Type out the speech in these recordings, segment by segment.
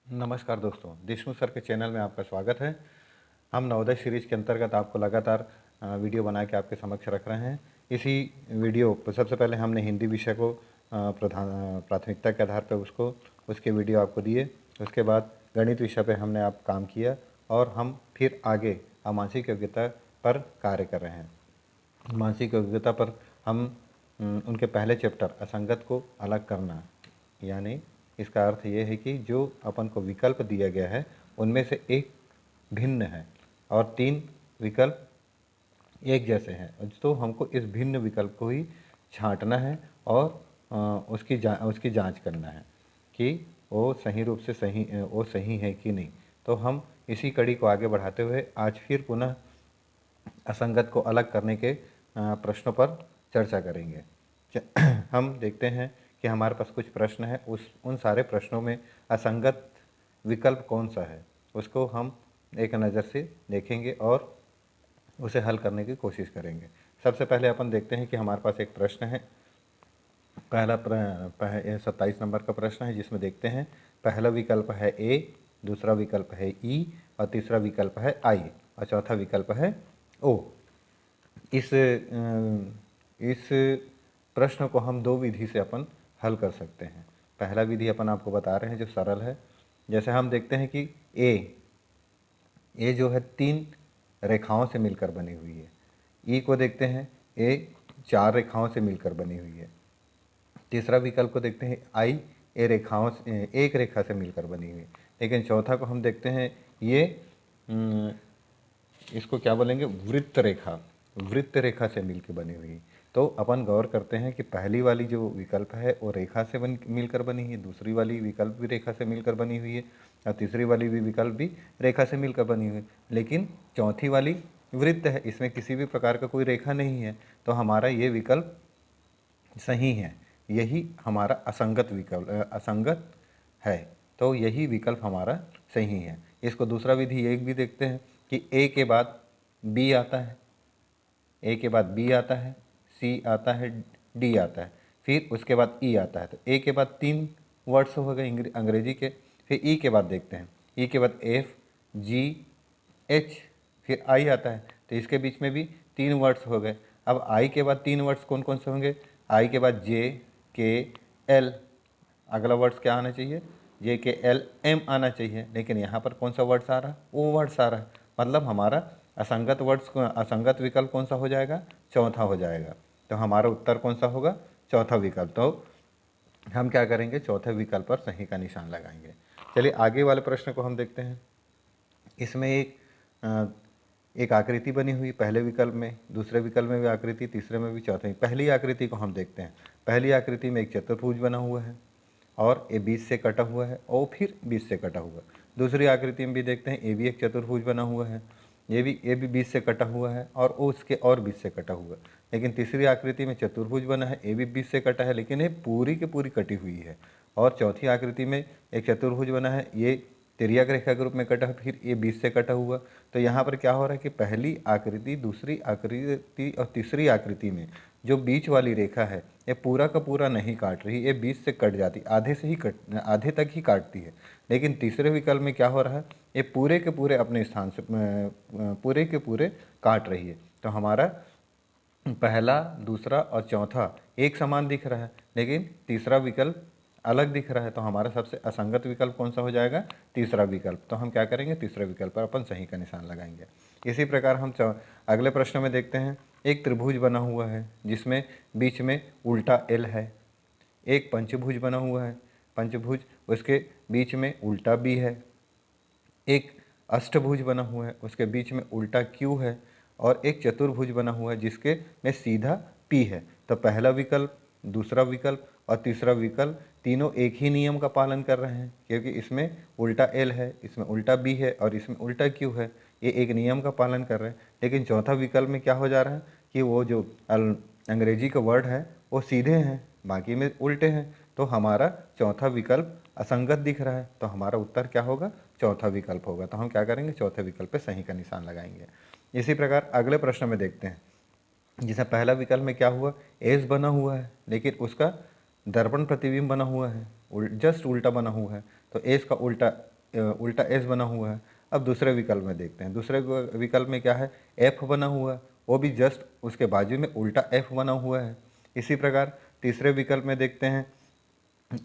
नमस्कार दोस्तों, देशमुख सर के चैनल में आपका स्वागत है। हम नवोदय सीरीज के अंतर्गत आपको लगातार वीडियो बना के आपके समक्ष रख रहे हैं। इसी वीडियो पर सबसे पहले हमने हिंदी विषय को प्राथमिकता के आधार पर उसके वीडियो आपको दिए। उसके बाद गणित विषय पे हमने आप काम किया और हम फिर आगे मानसिक योग्यता पर कार्य कर रहे हैं। मानसिक योग्यता पर हम उनके पहले चैप्टर असंगत को अलग करना, यानी इसका अर्थ ये है कि जो अपन को विकल्प दिया गया है उनमें से एक भिन्न है और 3 विकल्प एक जैसे हैं, तो हमको इस भिन्न विकल्प को ही छांटना है और उसकी जांच करना है कि वो सही रूप से वो सही है कि नहीं। तो हम इसी कड़ी को आगे बढ़ाते हुए आज फिर पुनः असंगत को अलग करने के प्रश्नों पर चर्चा करेंगे। हम देखते हैं कि हमारे पास कुछ प्रश्न है, उन सारे प्रश्नों में असंगत विकल्प कौन सा है उसको हम एक नज़र से देखेंगे और उसे हल करने की कोशिश करेंगे। सबसे पहले अपन देखते हैं कि हमारे पास एक प्रश्न है। पहला 27 नंबर का प्रश्न है, जिसमें देखते हैं पहला विकल्प है ए, दूसरा विकल्प है ई और तीसरा विकल्प है आई और चौथा विकल्प है ओ। इस प्रश्न को हम 2 विधि से अपन हल कर सकते हैं। पहला विधि अपन आपको बता रहे हैं जो सरल है। जैसे हम देखते हैं कि ए जो है 3 रेखाओं से मिलकर बनी हुई है। ई को देखते हैं, ए 4 रेखाओं से मिलकर बनी हुई है। तीसरा विकल्प को देखते हैं आई, एक रेखा से मिलकर बनी हुई है। लेकिन चौथा को हम देखते हैं, ये इसको क्या बोलेंगे, वृत्त रेखा से मिलकर बनी हुई। तो अपन गौर करते हैं कि पहली वाली जो विकल्प है वो रेखा से मिलकर बनी है, दूसरी वाली विकल्प भी रेखा से मिलकर बनी हुई है और तीसरी वाली भी विकल्प भी रेखा से मिलकर बनी हुई है। लेकिन चौथी वाली वृत्त है, इसमें किसी भी प्रकार का कोई रेखा नहीं है, तो हमारा ये विकल्प सही है। यही हमारा असंगत है, तो यही विकल्प हमारा सही है। इसको दूसरा विधि एक भी देखते हैं कि ए के बाद बी आता है, ए के बाद बी आता है, सी आता है, डी आता है, फिर उसके बाद ई आता है। तो ए के बाद 3 वर्ड्स हो गए अंग्रेजी के। फिर ई के बाद देखते हैं, ई के बाद एफ, जी, एच, फिर आई आता है। तो इसके बीच में भी 3 वर्ड्स हो गए। अब आई के बाद 3 वर्ड्स कौन कौन से होंगे? आई के बाद जे, के, एल। अगला वर्ड्स क्या आना चाहिए? जे, के, एल, एम आना चाहिए। लेकिन यहाँ पर कौन सा वर्ड्स आ रहा है? ओ वर्ड्स आ रहा है। मतलब हमारा असंगत विकल्प कौन सा हो जाएगा? चौथा हो जाएगा। तो हमारा उत्तर कौन सा होगा? चौथा विकल्प। तो हम क्या करेंगे? चौथे विकल्प पर सही का निशान लगाएंगे। चलिए आगे वाले प्रश्न को हम देखते हैं। इसमें एक आकृति बनी हुई, पहले विकल्प में, दूसरे विकल्प में भी आकृति, तीसरे में भी, चौथे में। पहली आकृति को हम देखते हैं। पहली आकृति में एक चतुर्भुज बना हुआ है और ये बीच से कटा हुआ है और फिर बीच से कटा हुआ। दूसरी आकृति में भी देखते हैं, ये भी एक चतुर्भुज बना हुआ है, ये भी बीच से कटा हुआ है और उसके और बीच से कटा हुआ। लेकिन तीसरी आकृति में चतुर्भुज बना है, ये भी बीच से कटा है, लेकिन ये पूरी की पूरी कटी हुई है। और चौथी आकृति में एक चतुर्भुज बना है, ये तिर्यक रेखा के रूप में कटा है, फिर ये बीच से कटा हुआ। तो यहाँ पर क्या हो रहा है कि पहली आकृति, दूसरी आकृति और तीसरी आकृति में जो बीच वाली रेखा है ये पूरा का पूरा नहीं काट रही, ये बीच से कट जाती, आधे तक ही काटती है। लेकिन तीसरे विकल्प में क्या हो रहा है, ये पूरे के पूरे अपने स्थान से पूरे के पूरे काट रही है। तो हमारा पहला, दूसरा और चौथा एक समान दिख रहा है, लेकिन तीसरा विकल्प अलग दिख रहा है। तो हमारा सबसे असंगत विकल्प कौन सा हो जाएगा? तीसरा विकल्प। तो हम क्या करेंगे? तीसरे विकल्प पर अपन सही का निशान लगाएंगे। इसी प्रकार हम अगले प्रश्न में देखते हैं, एक त्रिभुज बना हुआ है जिसमें बीच में उल्टा एल है। एक पंचभुज बना हुआ है, पंचभुज, उसके बीच में उल्टा बी है। एक अष्टभुज बना हुआ है, उसके बीच में उल्टा क्यू है। और एक चतुर्भुज बना हुआ है जिसके में सीधा पी है। तो पहला विकल्प, दूसरा विकल्प और तीसरा विकल्प तीनों एक ही नियम का पालन कर रहे हैं, क्योंकि इसमें उल्टा एल है, इसमें उल्टा बी है और इसमें उल्टा क्यू है। ये एक नियम का पालन कर रहे हैं। लेकिन चौथा विकल्प में क्या हो जा रहा है कि वो जो अंग्रेजी का वर्ड है वो सीधे हैं, बाकी में उल्टे हैं। तो हमारा चौथा विकल्प असंगत दिख रहा है। तो हमारा उत्तर क्या होगा? चौथा विकल्प होगा। तो हम क्या करेंगे? चौथे विकल्प पे सही का निशान लगाएंगे। इसी प्रकार अगले प्रश्न में देखते हैं, जिसे पहला विकल्प में क्या हुआ, एस बना हुआ है, लेकिन उसका दर्पण प्रतिबिंब बना हुआ है, जस्ट उल्टा बना हुआ है। तो एस का उल्टा उल्टा एस बना हुआ है। अब दूसरे विकल्प में देखते हैं, दूसरे विकल्प में क्या है, एफ बना हुआ है, वो भी जस्ट उसके बाजू में उल्टा एफ बना हुआ है। इसी प्रकार तीसरे विकल्प में देखते हैं,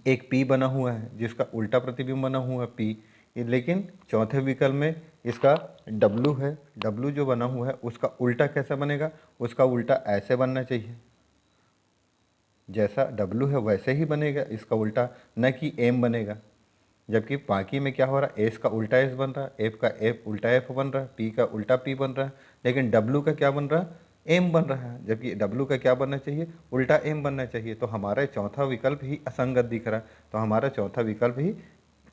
एक पी बना हुआ है जिसका उल्टा प्रतिबिंब बना हुआ है पी, लेकिन चौथे विकल्प में इसका डब्लू है, डब्लू जो बना हुआ है उसका उल्टा कैसा बनेगा, उसका उल्टा ऐसे बनना चाहिए, जैसा डब्लू है वैसे ही बनेगा इसका उल्टा, न कि एम बनेगा। जबकि बाकी में क्या हो रहा है, एस का उल्टा एस बन रहा है, एफ का एफ उल्टा एफ बन रहा है, पी का उल्टा पी बन रहा है, लेकिन डब्लू का क्या बन रहा है, एम बन रहा है। जबकि डब्लू का क्या बनना चाहिए, उल्टा एम बनना चाहिए। तो हमारा चौथा विकल्प ही असंगत दिख रहा है, तो हमारा चौथा विकल्प ही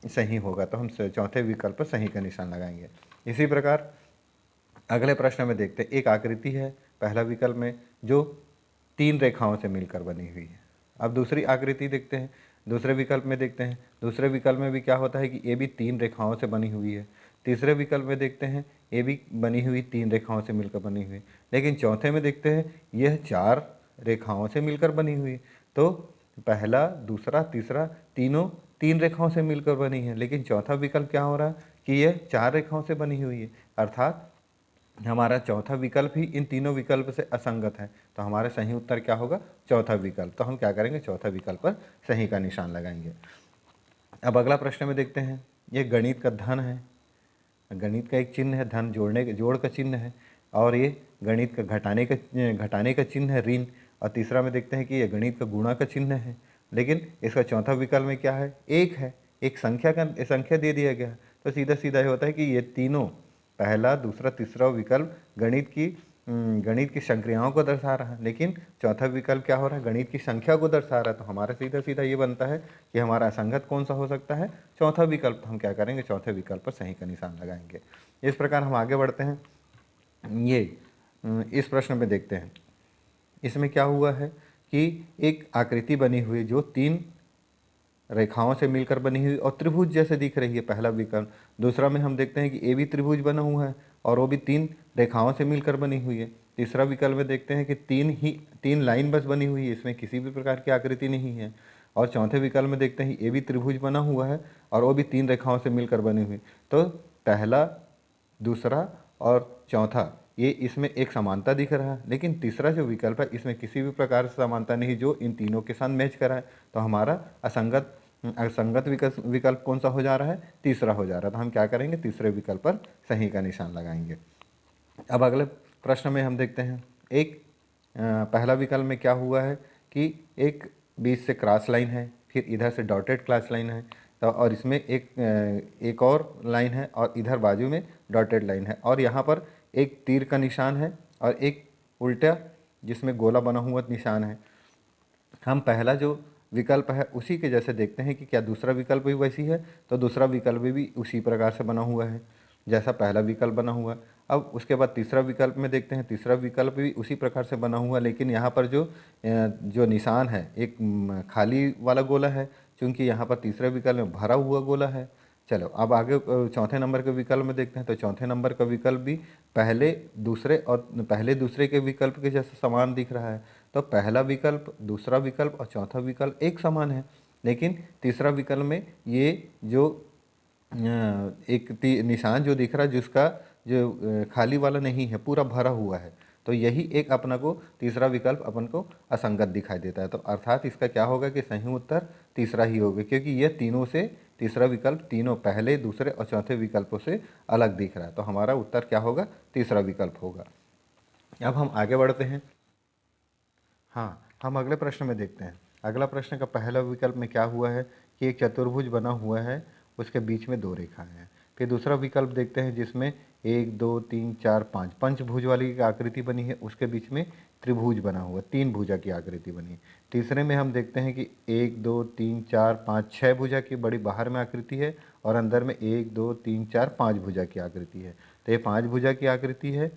सही होगा। तो हम चौथे विकल्प पर सही का निशान लगाएंगे। इसी प्रकार अगले प्रश्न में देखते हैं, एक आकृति है पहला विकल्प में जो 3 रेखाओं से मिलकर बनी हुई है। अब दूसरी आकृति देखते हैं, दूसरे विकल्प में देखते हैं, दूसरे विकल्प में भी क्या होता है कि ये भी 3 रेखाओं से बनी हुई है। तीसरे विकल्प में देखते हैं, ये भी बनी हुई 3 रेखाओं से मिलकर बनी हुई, लेकिन चौथे में देखते हैं यह 4 रेखाओं से मिलकर बनी हुई। तो पहला, दूसरा, तीसरा तीनों 3 रेखाओं से मिलकर बनी है, लेकिन चौथा विकल्प क्या हो रहा है कि यह 4 रेखाओं से बनी हुई है, अर्थात हमारा चौथा विकल्प ही इन तीनों विकल्प से असंगत है। तो हमारा सही उत्तर क्या होगा, चौथा विकल्प। तो हम क्या करेंगे, चौथा विकल्प पर सही का निशान लगाएंगे। अब अगला प्रश्न में देखते हैं, ये गणित का धन है, गणित का एक चिन्ह है, धन जोड़ का चिन्ह है, और ये गणित का घटाने का चिन्ह है, ऋण। और तीसरा में देखते हैं कि ये गणित का गुणा का चिन्ह है, लेकिन इसका चौथा विकल्प में क्या है, एक है, एक संख्या दे दिया गया है। तो सीधा सीधा ये होता है कि ये तीनों, पहला, दूसरा, तीसरा विकल्प गणित की संक्रियाओं को दर्शा रहा है, लेकिन चौथा विकल्प क्या हो रहा है, गणित की संख्या को दर्शा रहा है। तो हमारा सीधा सीधा ये बनता है कि हमारा असंगत कौन सा हो सकता है, चौथा विकल्प। हम क्या करेंगे, चौथे विकल्प पर सही का निशान लगाएंगे। इस प्रकार हम आगे बढ़ते हैं। ये इस प्रश्न में देखते हैं, इसमें क्या हुआ है कि एक आकृति बनी हुई जो 3 रेखाओं से मिलकर बनी हुई और त्रिभुज जैसे दिख रही है, पहला विकल्प। दूसरा में हम देखते हैं कि ये भी त्रिभुज बना हुआ है और वो भी 3 रेखाओं से मिलकर बनी हुई है। तीसरा विकल्प में देखते हैं कि 3 लाइन बस बनी हुई है, इसमें किसी भी प्रकार की आकृति नहीं है। और चौथे विकल्प में देखते हैं ये भी त्रिभुज बना हुआ है और वो भी 3 रेखाओं से मिलकर बनी हुई। तो पहला, दूसरा और चौथा, ये इसमें एक समानता दिख रहा है, लेकिन तीसरा जो विकल्प है इसमें किसी भी प्रकार से समानता नहीं जो इन तीनों के साथ मैच करा है। तो हमारा असंगत विकल्प कौन सा हो जा रहा है, तीसरा हो जा रहा है। तो हम क्या करेंगे, तीसरे विकल्प पर सही का निशान लगाएंगे। अब अगले प्रश्न में हम देखते हैं, एक पहला विकल्प में क्या हुआ है कि एक बीच से क्रॉस लाइन है, फिर इधर से डॉटेड क्रॉस लाइन है, तो और इसमें एक और लाइन है और इधर बाजू में डॉटेड लाइन है, और यहाँ पर एक तीर का निशान है और एक उल्टा जिसमें गोला बना हुआ निशान है। हम पहला जो विकल्प है उसी के जैसे देखते हैं कि क्या दूसरा विकल्प भी वैसी है, तो दूसरा विकल्प भी उसी प्रकार से बना हुआ है जैसा पहला विकल्प बना हुआ। अब उसके बाद तीसरा विकल्प में देखते हैं, तीसरा विकल्प भी उसी प्रकार से बना हुआ, लेकिन यहाँ पर जो निशान है एक खाली वाला गोला है, क्योंकि यहाँ पर तीसरे विकल्प में भरा हुआ गोला है। चलो अब आगे चौथे नंबर के विकल्प में देखते हैं, तो चौथे नंबर का विकल्प भी पहले दूसरे के विकल्प के जैसा समान दिख रहा है। तो पहला विकल्प, दूसरा विकल्प और चौथा विकल्प एक समान है, लेकिन तीसरा विकल्प में ये जो निशान जो दिख रहा है जिसका जो खाली वाला नहीं है, पूरा भरा हुआ है, तो यही एक अपना को तीसरा विकल्प अपन को असंगत दिखाई देता है। तो अर्थात इसका क्या होगा कि सही उत्तर तीसरा ही होगा, क्योंकि यह तीनों से, तीसरा विकल्प तीनों पहले, दूसरे और चौथे विकल्पों से अलग दिख रहा है। तो हमारा उत्तर क्या होगा, तीसरा विकल्प होगा। अब हम आगे बढ़ते हैं। हाँ, हम अगले प्रश्न में देखते हैं। अगला प्रश्न का पहला विकल्प में क्या हुआ है कि एक चतुर्भुज बना हुआ है, उसके बीच में 2 रेखाएं हैं। फिर दूसरा विकल्प देखते हैं जिसमें 1 2 3 4 5 पंचभुज वाली आकृति बनी है, उसके बीच में त्रिभुज बना हुआ, 3 भुजा की आकृति बनी है। तीसरे में हम देखते हैं कि 1 2 3 4 5 6 भुजा की बड़ी बाहर में आकृति है और अंदर में 1 2 3 4 5 भुजा की आकृति है। तो ये 5 भुजा की आकृति है,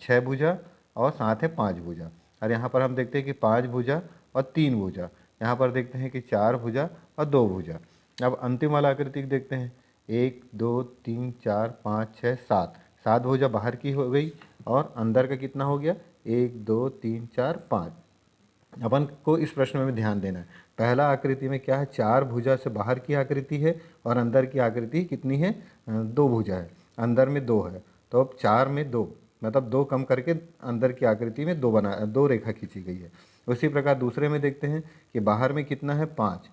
6 भुजा और साथ है 5 भुजा। और यहाँ पर हम देखते हैं कि 5 भुजा और 3 भुजा, यहाँ पर देखते हैं कि 4 भुजा और 2 भुजा। अब अंतिम वाला आकृति देखते हैं, 1 2 3 4 5 6 7, 7 भुजा बाहर की हो गई और अंदर का कितना हो गया, 1 2 3 4 5। अपन को इस प्रश्न में ध्यान देना है। पहला आकृति में क्या है, 4 भुजा से बाहर की आकृति है और अंदर की आकृति कितनी है, 2 भुजा है, अंदर में 2 है। तो अब 4 में 2 मतलब 2 कम करके अंदर की आकृति में 2 रेखा खींची गई है। उसी प्रकार दूसरे में देखते हैं कि बाहर में कितना है 5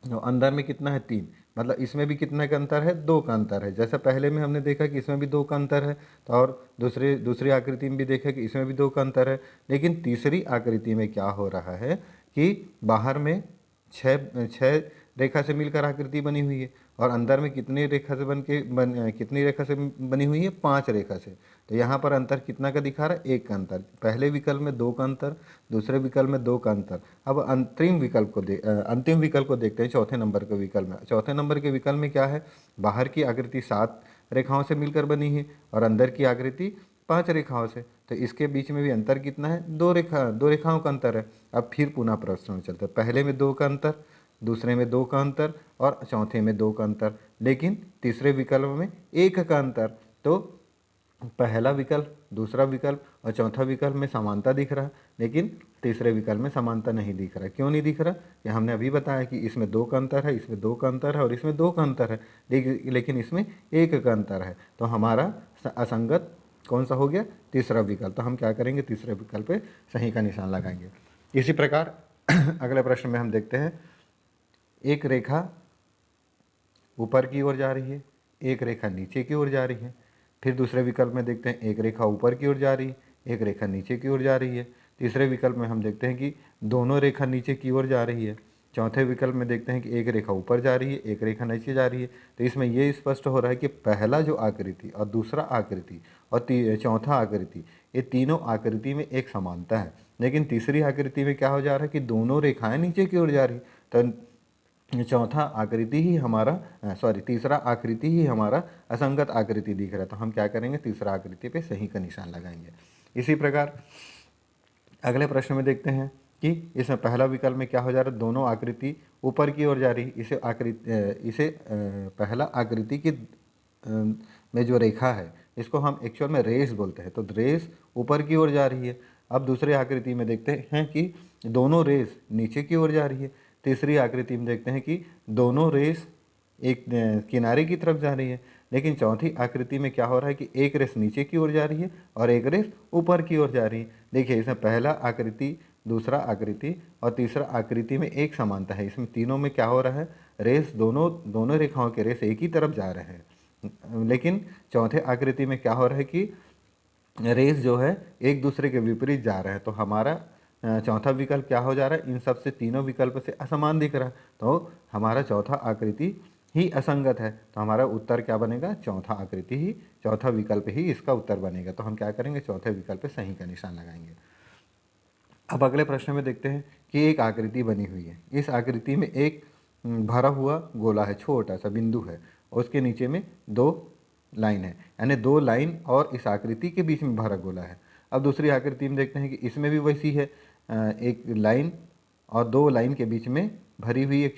और अंदर में कितना है 3, मतलब इसमें भी कितना का अंतर है, 2 का अंतर है। जैसा पहले में हमने देखा कि इसमें भी 2 का अंतर है, तो और दूसरी आकृति में भी देखा कि इसमें भी 2 का अंतर है। लेकिन तीसरी आकृति में क्या हो रहा है कि बाहर में छः रेखा से मिलकर आकृति बनी हुई है और अंदर में कितनी रेखा से बनी हुई है, 5 रेखा से। तो यहाँ पर अंतर कितना का दिखा रहा है, 1 का अंतर। पहले विकल्प में 2 का अंतर, दूसरे विकल्प में 2 का अंतर। अब अंतिम विकल्प को देखते हैं, चौथे नंबर के विकल्प में। चौथे नंबर के विकल्प में क्या है, बाहर की आकृति 7 रेखाओं से मिलकर बनी है और अंदर की आकृति 5 रेखाओं से। तो इसके बीच में भी अंतर कितना है, 2 रेखाओं का अंतर है। अब फिर पुनः प्रश्न में चलते हैं, पहले में 2 का अंतर, दूसरे में 2 का अंतर और चौथे में 2 का अंतर, लेकिन तीसरे विकल्प में 1 का अंतर। तो पहला विकल्प, दूसरा विकल्प और चौथा विकल्प में समानता दिख रहा है, लेकिन तीसरे विकल्प में समानता नहीं दिख रहा। क्यों नहीं दिख रहा, ये हमने अभी बताया कि इसमें 2 का अंतर है, इसमें 2 का अंतर है और इसमें 2 का अंतर है, लेकिन इसमें 1 का अंतर है। तो हमारा असंगत कौन सा हो गया, तीसरा विकल्प। तो हम क्या करेंगे, तीसरे विकल्प पे सही का निशान लगाएंगे। इसी प्रकार अगले प्रश्न में हम देखते हैं, एक रेखा ऊपर की ओर जा रही है, एक रेखा नीचे की ओर जा रही है। फिर दूसरे विकल्प में देखते हैं, एक रेखा ऊपर की ओर जा रही है, एक रेखा नीचे की ओर जा रही है। तीसरे विकल्प में हम देखते हैं कि दोनों रेखा नीचे की ओर जा रही है। चौथे विकल्प में देखते हैं कि एक रेखा ऊपर जा रही है, एक रेखा नीचे जा रही है। तो इसमें ये स्पष्ट हो रहा है कि पहला जो आकृति और दूसरा आकृति और चौथा आकृति, ये तीनों आकृति में एक समानता है। लेकिन तीसरी आकृति में क्या हो जा रहा है कि दोनों रेखाएं नीचे की ओर जा रही। तो तीसरा आकृति ही हमारा असंगत आकृति दिख रहा है। तो हम क्या करेंगे, तीसरा आकृति पे सही का निशान लगाएंगे। इसी प्रकार अगले प्रश्न में देखते हैं कि इसमें पहला विकल्प में क्या हो जा रहा है, दोनों आकृति ऊपर की ओर जा रही। इसे पहला आकृति की में जो रेखा है, इसको हम एक्चुअल में रेस बोलते हैं। तो रेस ऊपर की ओर जा रही है। अब दूसरे आकृति में देखते हैं कि दोनों रेस नीचे की ओर जा रही है। तीसरी आकृति में देखते हैं कि दोनों रेस एक किनारे की तरफ जा रही है। लेकिन चौथी आकृति में क्या हो रहा है कि एक रेस नीचे की ओर जा रही है और एक रेस ऊपर की ओर जा रही है। देखिए, इसमें पहला आकृति, दूसरा आकृति और तीसरा आकृति में एक समानता है। इसमें तीनों में क्या हो रहा है, रेस दोनों रेखाओं के रेस एक ही तरफ जा रहे हैं। लेकिन चौथे आकृति में क्या हो रहा है कि रेस जो है एक दूसरे के विपरीत जा रहे हैं। तो हमारा चौथा विकल्प क्या हो जा रहा है, इन सब से तीनों विकल्प से असमान दिख रहा है। तो हमारा चौथा आकृति ही असंगत है। तो हमारा उत्तर क्या बनेगा, चौथा विकल्प ही इसका उत्तर बनेगा। तो हम क्या करेंगे, चौथे विकल्प पे सही का निशान लगाएंगे। अब अगले प्रश्न में देखते हैं कि एक आकृति बनी हुई है। इस आकृति में एक भरा हुआ गोला है, छोटा सा बिंदु है, और उसके नीचे में 2 लाइन है, यानी 2 लाइन और इस आकृति के बीच में भरा गोला है। अब दूसरी आकृति में देखते हैं कि इसमें भी वैसी है, एक लाइन और 2 लाइन के बीच में भरी हुई एक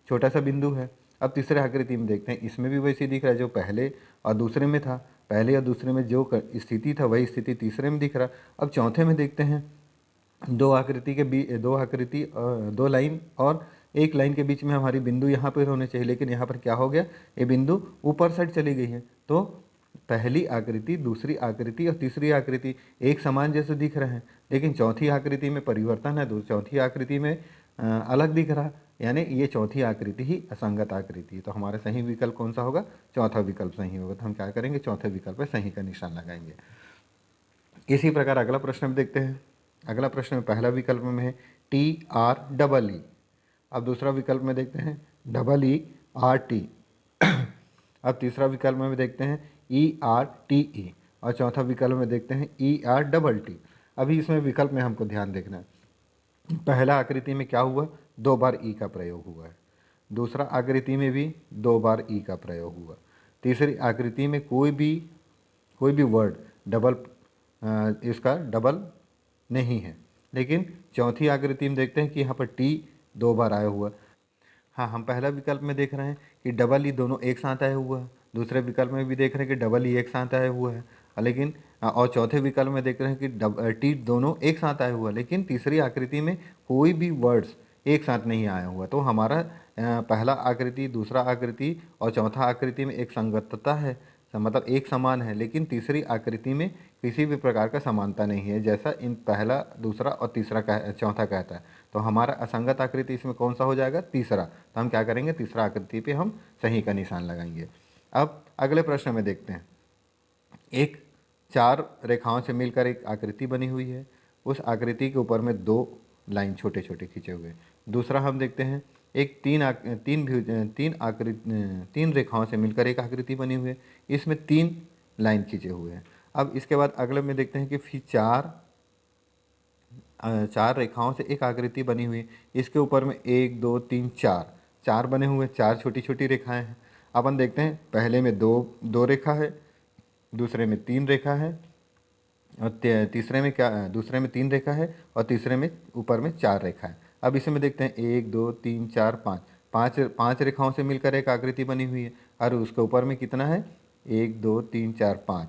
छोटा सा बिंदु है। अब तीसरे आकृति में देखते हैं, इसमें भी वैसे दिख रहा है जो पहले और दूसरे में था। पहले और दूसरे में जो स्थिति था वही स्थिति तीसरे में दिख रहा। अब चौथे में देखते हैं, 2 लाइन और एक लाइन के बीच में हमारी बिंदु यहाँ पर होने चाहिए, लेकिन यहाँ पर क्या हो गया, ये बिंदु ऊपर साइड चली गई है। तो पहली आकृति, दूसरी आकृति और तीसरी आकृति एक समान जैसे दिख रहे हैं, लेकिन चौथी आकृति में परिवर्तन है। चौथी आकृति में अलग दिख रहा, यानी ये चौथी आकृति ही असंगत आकृति है। तो हमारा सही विकल्प कौन सा होगा, चौथा विकल्प सही होगा। तो हम क्या करेंगे, चौथे विकल्प पर सही का निशान लगाएंगे। इसी प्रकार अगला प्रश्न में देखते हैं। अगला प्रश्न में पहला विकल्प में है TREE। अब दूसरा विकल्प में देखते हैं EERT। अब तीसरा विकल्प में देखते हैं ERTE और चौथा विकल्प में देखते हैं ERTT। अभी इसमें विकल्प में हमको ध्यान देखना है। पहला आकृति में क्या हुआ, 2 बार ई का प्रयोग हुआ है। दूसरा आकृति में भी 2 बार ई का प्रयोग हुआ। तीसरी आकृति में कोई भी वर्ड इसका डबल नहीं है। लेकिन चौथी आकृति में देखते हैं कि यहाँ पर टी 2 बार आया हुआ। हाँ, हम पहला विकल्प में देख रहे हैं कि डबल ई दोनों एक साथ आया हुआ है। दूसरे विकल्प में भी देख रहे हैं कि डबल ई एक साथ आया हुआ है। लेकिन और चौथे विकल्प में देख रहे हैं कि टी दोनों एक साथ आया हुआ, लेकिन तीसरी आकृति में कोई भी वर्ड्स एक साथ नहीं आया हुआ। तो हमारा पहला आकृति, दूसरा आकृति और चौथा आकृति में एक संगतता है, मतलब एक समान है, लेकिन तीसरी आकृति में किसी भी प्रकार का समानता नहीं है, जैसा इन पहला, दूसरा और तीसरा चौथा कहता है। तो हमारा असंगत आकृति इसमें कौन सा हो जाएगा? तीसरा। तो हम क्या करेंगे? तीसरा आकृति पे हम सही का निशान लगाएंगे। अब अगले प्रश्न में देखते हैं। एक 4 रेखाओं से मिलकर एक आकृति बनी हुई है, उस आकृति के ऊपर में 2 लाइन छोटे छोटे खींचे हुए। दूसरा हम देखते हैं एक 3 रेखाओं से मिलकर एक आकृति बनी हुई है, इसमें 3 लाइन खींचे हुए हैं। अब इसके बाद अगले में देखते हैं कि फिर 4 रेखाओं से एक आकृति बनी हुई है, इसके ऊपर में 1 2 3 4 बने हुए, 4 छोटी छोटी रेखाएं हैं। अपन देखते हैं पहले में दो रेखा है, दूसरे में 3 रेखा है, और तीसरे में दूसरे में 3 रेखा है, और तीसरे में ऊपर में 4 रेखा है। अब इसे में देखते हैं 1 2 3 4 5 रेखाओं से मिलकर एक आकृति बनी हुई है, और उसके ऊपर में कितना है? 1 2 3 4 5।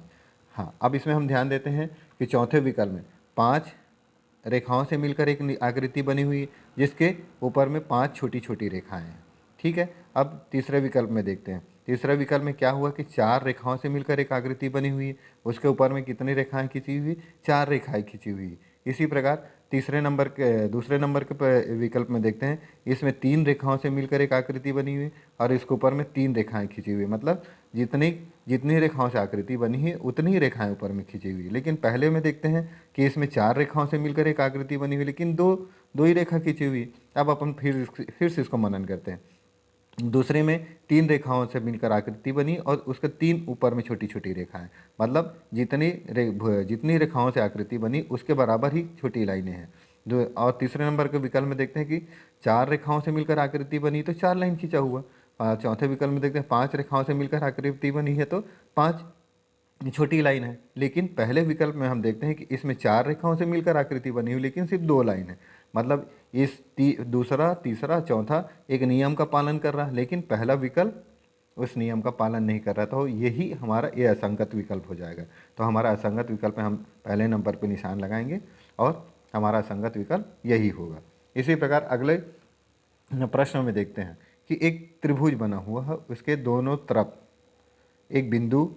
हाँ, अब इसमें हम ध्यान देते हैं कि चौथे विकल्प में 5 रेखाओं से मिलकर एक आकृति बनी हुई है, जिसके ऊपर में 5 छोटी छोटी रेखाएं हैं। ठीक है। अब तीसरे विकल्प में देखते हैं। तीसरे विकल्प में क्या हुआ कि 4 रेखाओं से मिलकर एक आकृति बनी हुई है, उसके ऊपर में कितनी रेखाएं खींची हुई? 4 रेखाएं खींची हुई। इसी प्रकार दूसरे नंबर के विकल्प में देखते हैं, इसमें 3 रेखाओं से मिलकर एक आकृति बनी हुई है, और इसके ऊपर में 3 रेखाएं खींची हुई, मतलब जितनी रेखाओं से आकृति बनी है उतनी ही रेखाएं ऊपर में खींची हुई। लेकिन पहले में देखते हैं कि इसमें 4 रेखाओं से मिलकर एक आकृति बनी हुई, लेकिन दो ही रेखा खींची हुई। अब अपन फिर से इसको मनन करते हैं। दूसरे में 3 रेखाओं से मिलकर आकृति बनी, और उसके 3 ऊपर में छोटी छोटी रेखाएं, मतलब जितनी रेखाओं से आकृति बनी उसके बराबर ही छोटी लाइनें हैं। और तीसरे नंबर के विकल्प में देखते हैं कि 4 रेखाओं से मिलकर आकृति बनी तो 4 लाइन खींचा हुआ। चौथे विकल्प में देखते हैं 5 रेखाओं से मिलकर आकृति बनी है तो 5 छोटी लाइन है। लेकिन पहले विकल्प में हम देखते हैं कि इसमें 4 रेखाओं से मिलकर आकृति बनी हुई, लेकिन सिर्फ 2 लाइन है। मतलब इस दूसरा, तीसरा, चौथा एक नियम का पालन कर रहा है, लेकिन पहला विकल्प उस नियम का पालन नहीं कर रहा। तो यही हमारा ये असंगत विकल्प हो जाएगा। तो हमारा असंगत विकल्प में हम पहले नंबर पर निशान लगाएंगे, और हमारा असंगत विकल्प यही होगा। इसी प्रकार अगले प्रश्न में देखते हैं कि एक त्रिभुज बना हुआ है, उसके दोनों तरफ एक बिंदु,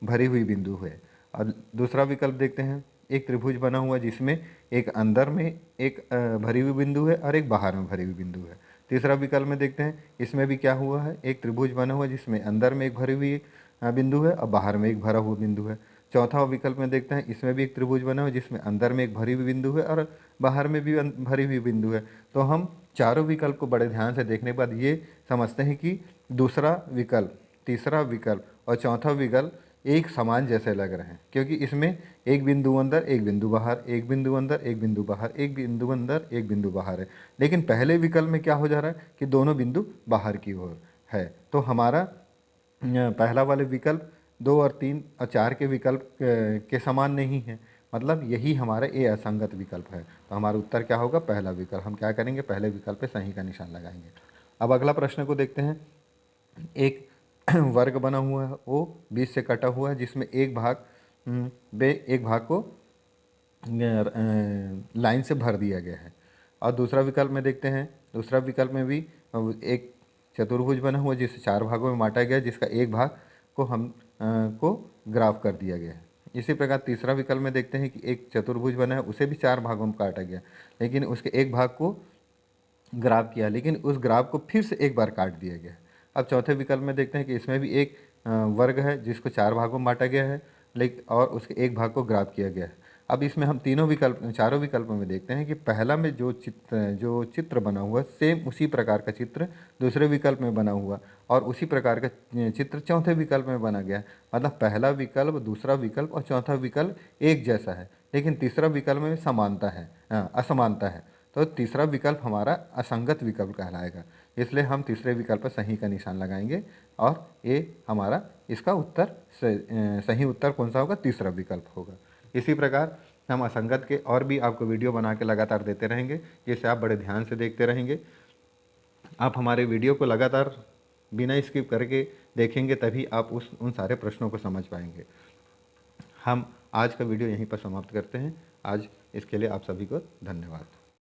भरी हुई बिंदु है। और दूसरा विकल्प देखते हैं, एक त्रिभुज बना हुआ जिसमें एक अंदर में एक भरी हुई बिंदु है और एक बाहर में भरी हुई बिंदु है। तीसरा विकल्प में देखते हैं, इसमें भी क्या हुआ है? एक त्रिभुज बना हुआ जिसमें अंदर में एक भरी हुई बिंदु है और बाहर में एक भरा हुआ बिंदु है। चौथा विकल्प में देखते हैं, इसमें भी एक त्रिभुज बना हुआ जिसमें अंदर में एक भरी हुई बिंदु है और बाहर में भी भरी हुई बिंदु है। तो हम चारों विकल्प को बड़े ध्यान से देखने के बाद ये समझते हैं कि दूसरा विकल्प, तीसरा विकल्प और चौथा विकल्प एक समान जैसे लग रहे हैं, क्योंकि इसमें एक बिंदु अंदर, एक बिंदु बाहर, एक बिंदु अंदर, एक बिंदु बाहर, एक बिंदु अंदर, एक बिंदु बाहर है। लेकिन पहले विकल्प में क्या हो जा रहा है कि दोनों बिंदु बाहर की ओर है। तो हमारा पहला वाले विकल्प 2 और 3 और 4 के विकल्प के समान नहीं है, मतलब यही हमारा ये असंगत विकल्प है। तो हमारा उत्तर क्या होगा? पहला विकल्प। हम क्या करेंगे? पहले विकल्प पे सही का निशान लगाएंगे। अब अगला प्रश्न को देखते हैं। एक वर्ग बना हुआ है, वो 20 से कटा हुआ है, जिसमें एक भाग को लाइन से भर दिया गया है। और दूसरा विकल्प में देखते हैं, दूसरा विकल्प में भी एक चतुर्भुज बना हुआ जिसे 4 भागों में बांटा गया, जिसका एक भाग को को ग्राफ कर दिया गया है। इसी प्रकार तीसरा विकल्प में देखते हैं कि एक चतुर्भुज बना है, उसे भी 4 भागों में काटा गया, लेकिन उसके एक भाग को ग्राफ किया, लेकिन उस ग्राफ को फिर से एक बार काट दिया गया। अब चौथे विकल्प में देखते हैं कि इसमें भी एक वर्ग है जिसको 4 भागों में बांटा गया है, लेकिन और उसके एक भाग को ग्राफ किया गया है। अब इसमें हम चारों विकल्पों में देखते हैं कि पहला में जो चित्र बना हुआ सेम उसी प्रकार का चित्र दूसरे विकल्प में बना हुआ, और उसी प्रकार का चित्र चौथे विकल्प में बना गया। मतलब पहला विकल्प, दूसरा विकल्प और चौथा विकल्प एक जैसा है, लेकिन तीसरा विकल्प में समानता है, असमानता है। तो तीसरा विकल्प हमारा असंगत विकल्प कहलाएगा। इसलिए हम तीसरे विकल्प पर सही का निशान लगाएंगे, और ये हमारा इसका उत्तर सही उत्तर कौन सा होगा? तीसरा विकल्प होगा। इसी प्रकार हम असंगत के और भी आपको वीडियो बना के लगातार देते रहेंगे, जिससे आप बड़े ध्यान से देखते रहेंगे। आप हमारे वीडियो को लगातार बिना स्किप करके देखेंगे, तभी आप उन सारे प्रश्नों को समझ पाएंगे। हम आज का वीडियो यहीं पर समाप्त करते हैं। आज इसके लिए आप सभी को धन्यवाद।